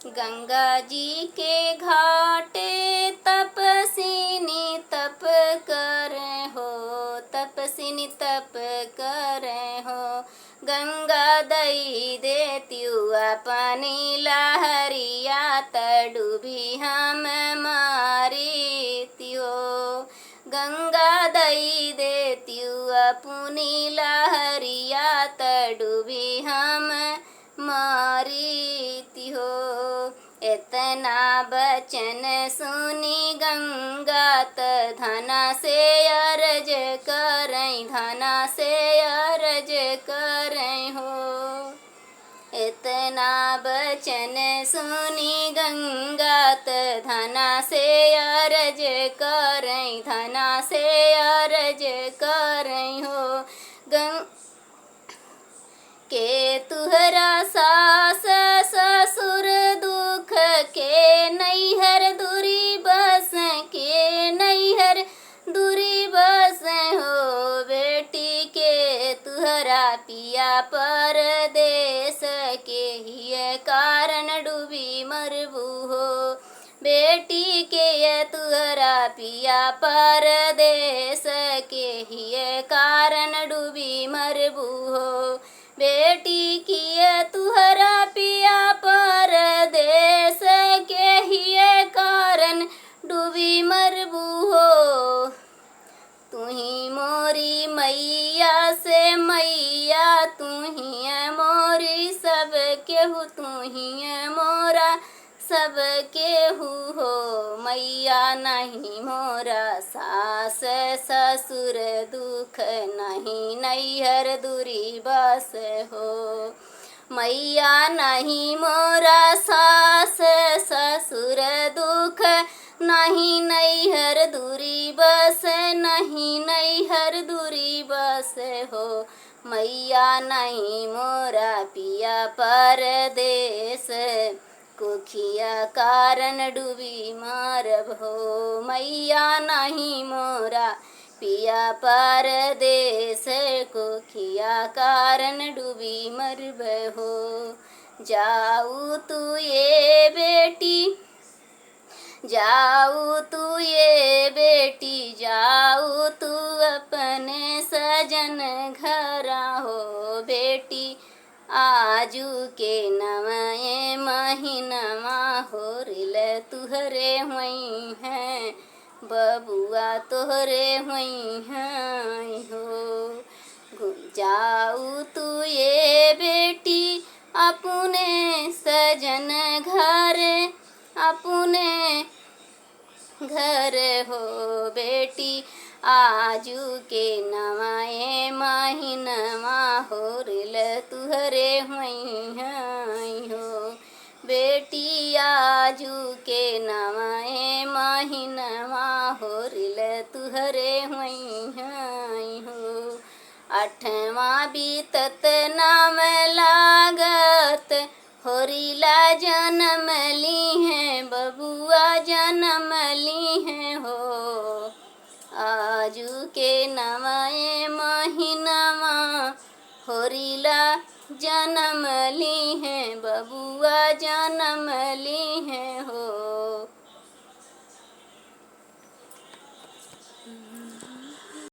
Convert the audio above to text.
गंगा जी के घाटे तपस्विनी तप करे हो, तपस्विनी तप करे हो। गंगा दई देत्यु अपनी लहरिया तडूबी हम मारी त्यो। गंगा दई देत्यु अपनी लहरिया तडूबी हम मारी हो। इतना बचन सुनी गंगा त धना से अरज करई, धना से अरज करई हो। इतना बचन सुनी गंगा त धना से अरज करई, धना से अरज करई हो। के तुहरा सास ससुर दुख के नैहर दूरी बस, के नैहर दूरी बस हो। बेटी के तुहरा पिया परदेस के ही कारण डूबी मरबू हो। बेटी के तुहरा पिया परदेस के ही कारण डूबी मरबू हो। बेटी किए तुहरा पिया परदेस के ही कारण डूबी मरबू हो। तुही मोरी मैया से मैया, तुही मोरी सब केहू, तुही मोरा सब केहू हो। मैया नहीं मोरा सास ससुर दुख नहीं नैहर दूरी बस हो। मैया नहीं मोरा सास ससुर दुख नहीं नैहर दूरी बस, नहीं नैहर दूरी बस हो। मैया नहीं मोरा पिया परदेस कुखिया कारण डूबी मारब हो। मैया नहीं मोरा पिया परदेस कुखिया कारण डूबी मरब हो। जाऊ तू ये बेटी, जाऊ तू ये बेटी, जाऊ तू अपने सजन घरा हो। बेटी आजू के नवए महीनमा होरिल तुहरे हुई हैं, बबुआ तोहरे हुई हैं हो। जाऊ तू ये बेटी अपने सजन घर, अपने घर हो। बेटी आजू के नवाए महीनमा होरिल तुहरे हुई हैं हो। बेटी आजू के नवाए महीनमा होरिल तुहरे हुई हैं हो। 8वां बीतत नाम लागत होरिला जन्म ली हैं, बबुआ जन्म ली हैं हो। आजू के नवाए महीनमा होरिला जन्म ली हैं, बबुआ जन्म ली हैं हो।